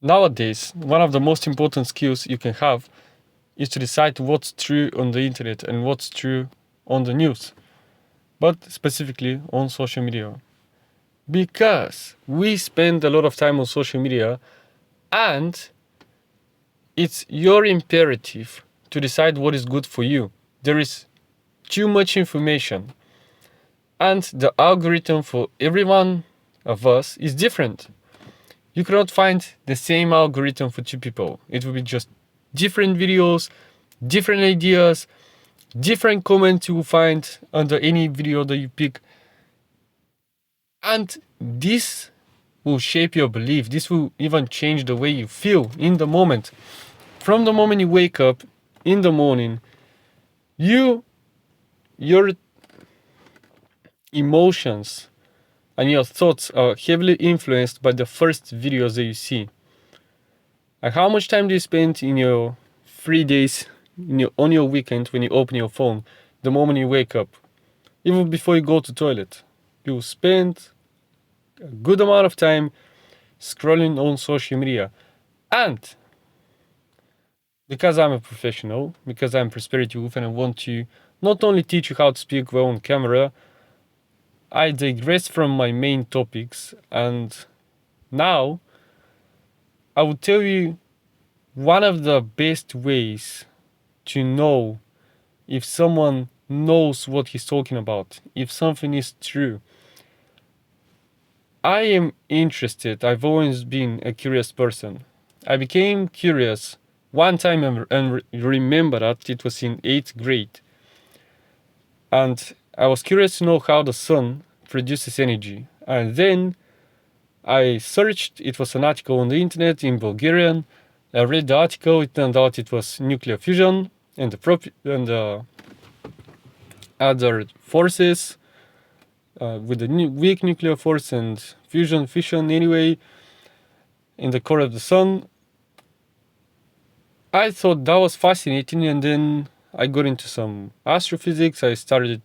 Nowadays, one of the most important skills you can have is to decide what's true on the internet and what's true on the news, but specifically on social media. Because we spend a lot of time on social media, and it's your imperative to decide what is good for you. There is too much information, and the algorithm for every one of us is different. You cannot find the same algorithm for two people. It will be just different videos, different ideas, different comments you will find under any video that you pick. And this will shape your belief. This will even change the way you feel in the moment. From the moment you wake up in the morning, your emotions and your thoughts are heavily influenced by the first videos that you see. And how much time do you spend in your free days, on your weekend when you open your phone, the moment you wake up, even before you go to toilet? You spend a good amount of time scrolling on social media. And because I'm a professional, because I'm Prosperity Wolf and I want to not only teach you how to speak well on camera, I digress from my main topics, and now I will tell you one of the best ways to know if someone knows what he's talking about, if something is true. I am interested. I've always been a curious person. I became curious one time and remember that it was in 8th grade. And I was curious to know how the sun produces energy. And then I searched, it was an article on the internet in Bulgarian. I read the article, it turned out it was nuclear fusion and the other forces with the weak nuclear force and fission anyway in the core of the sun. I thought that was fascinating, and then I got into some astrophysics. I started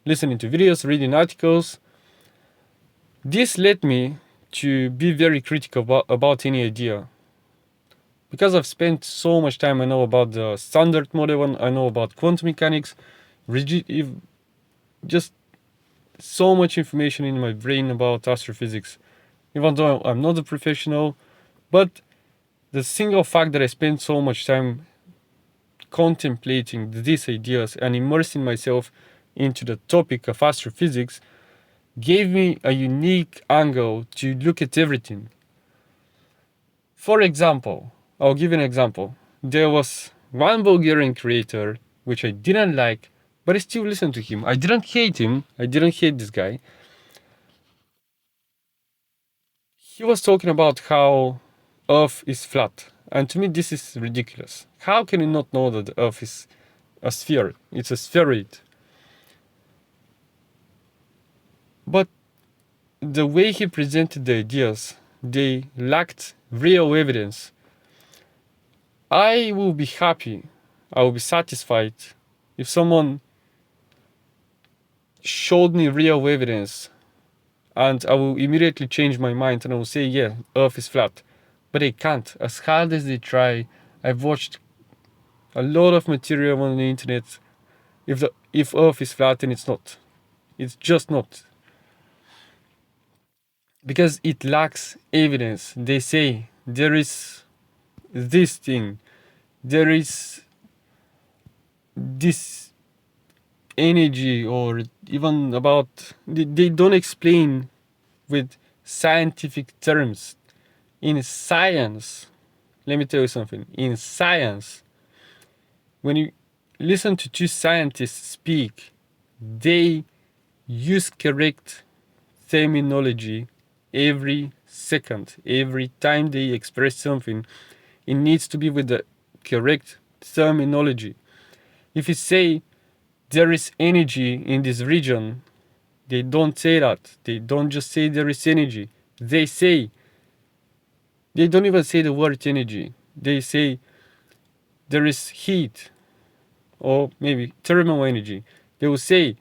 listening to videos, reading articles. This led me to be very critical about any idea. Because I've spent so much time, I know about the standard model one, I know about quantum mechanics, just so much information in my brain about astrophysics. Even though I'm not a professional, but the single fact that I spent so much time contemplating these ideas and immersing myself into the topic of astrophysics gave me a unique angle to look at everything. For example, I'll give you an example. There was one Bulgarian creator which I didn't like, but I still listened to him. I didn't hate him. I didn't hate this guy. He was talking about how Earth is flat. And to me, this is ridiculous. How can you not know that the Earth is a sphere? It's a spheroid. But the way he presented the ideas, they lacked real evidence. I will be happy, I will be satisfied if someone showed me real evidence, and I will immediately change my mind and I will say, yeah, Earth is flat. But they can't. As hard as they try, I've watched a lot of material on the internet. If Earth is flat, and it's not. It's just not. Because it lacks evidence. They say there is this thing, there is this energy, or even about, they don't explain with scientific terms. In science, let me tell you something. In science, when you listen to two scientists speak, they use correct terminology every second. Every time they express something, it needs to be with the correct terminology. If you say there is energy in this region, they don't say that. They don't just say there is energy. They don't even say the word energy. They say there is heat, or maybe thermal energy. They will say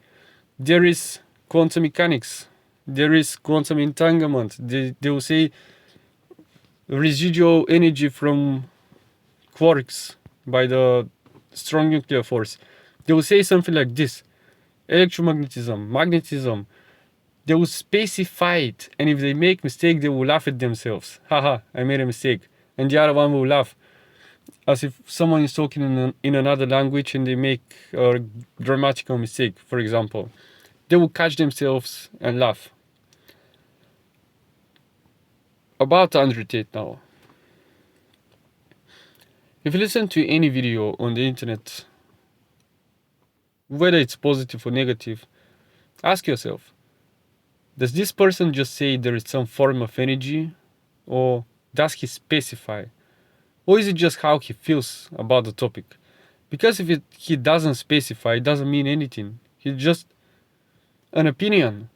there is quantum mechanics, there is quantum entanglement. They will say residual energy from quarks by the strong nuclear force. They will say something like this: electromagnetism, magnetism. They will specify it, and if they make mistake, they will laugh at themselves. Haha, I made a mistake. And the other one will laugh, as if someone is talking in another language and they make a grammatical mistake, for example. They will catch themselves and laugh. About Andrew Tate now. If you listen to any video on the internet, whether it's positive or negative, ask yourself, does this person just say there is some form of energy, or does he specify? Or is it just how he feels about the topic? Because if he doesn't specify, it doesn't mean anything. It's just an opinion.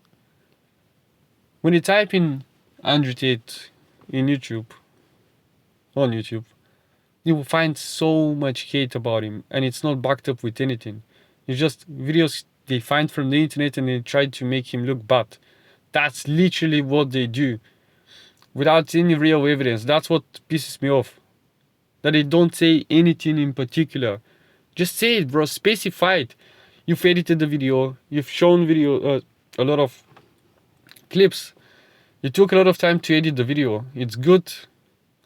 When you type in Andrew Tate on YouTube, you will find so much hate about him, and it's not backed up with anything. It's just videos they find from the internet and they try to make him look bad. That's literally what they do, without any real evidence. That's what pisses me off. That they don't say anything in particular. Just say it, bro. Specify it. You've edited the video. You've shown a lot of clips. You took a lot of time to edit the video. It's good.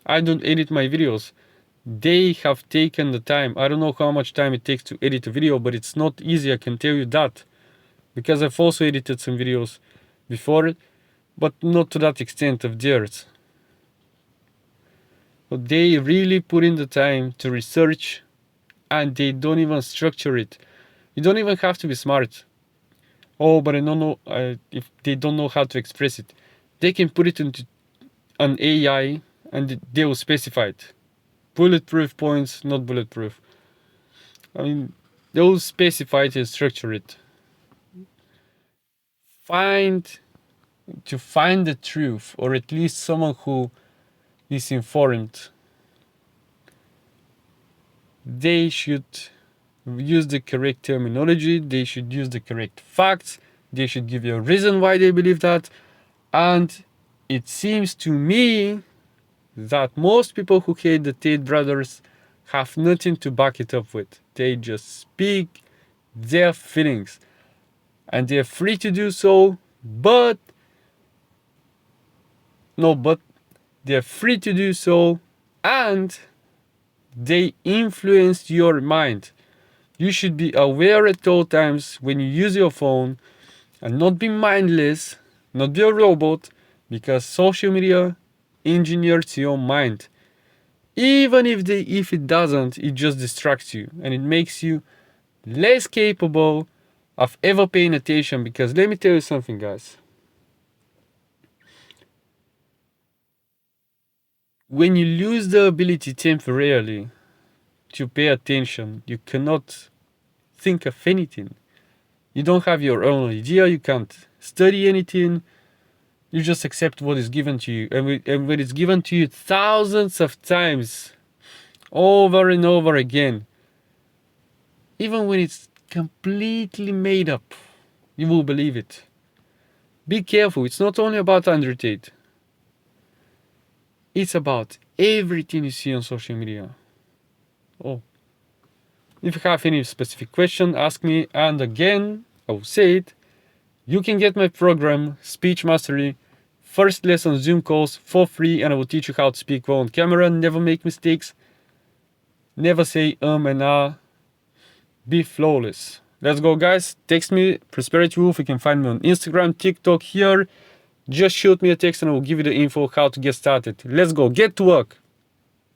I don't edit my videos. They have taken the time. I don't know how much time it takes to edit a video, but it's not easy, I can tell you that. Because I've also edited some videos before it, but not to that extent of theirs. But they really put in the time to research, and they don't even structure it. You don't even have to be smart. Oh, but I don't know if they don't know how to express it. They can put it into an AI and they will specify it. Bulletproof points, not bulletproof. I mean, they will specify it and structure it. To find the truth, or at least someone who is informed, they should use the correct terminology, they should use the correct facts, they should give you a reason why they believe that. And it seems to me that most people who hate the Tate brothers have nothing to back it up with. They just speak their feelings, and they're free to do so, but they're free to do so, and they influence your mind. You should be aware at all times when you use your phone, and not be mindless, not be a robot, because social media engineers your mind. Even if it doesn't, it just distracts you, and it makes you less capable of ever paying attention. Because let me tell you something, guys. When you lose the ability temporarily to pay attention, you cannot think of anything. You don't have your own idea, you can't study anything. You just accept what is given to you. And when it's given to you thousands of times, over and over again, even when it's completely made up, you will believe it. Be careful. It's not only about Andrew Tate. It's about everything you see on social media. Oh. If you have any specific question, ask me. And again, I will say it. You can get my program, Speech Mastery, first lesson Zoom calls for free, and I will teach you how to speak well on camera, never make mistakes, never say and ah, be flawless. Let's go, guys. Text me, Prosperity Wolf. You can find me on Instagram, TikTok, here. Just shoot me a text and I will give you the info how to get started. Let's go, get to work.